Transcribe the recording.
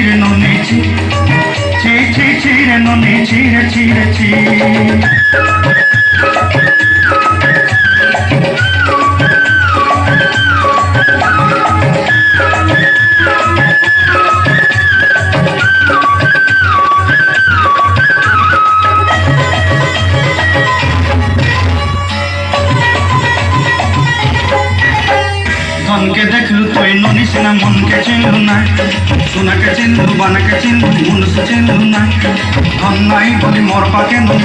রে ননি ছি রে ননি ছি ধনকে দেখলু তুই ননিস না মনকে চিনলু না সোনাকে চিনলু বানাকে চিনলু মনুষ চিনলু না ধন নাই বলি মোর পাকে ননি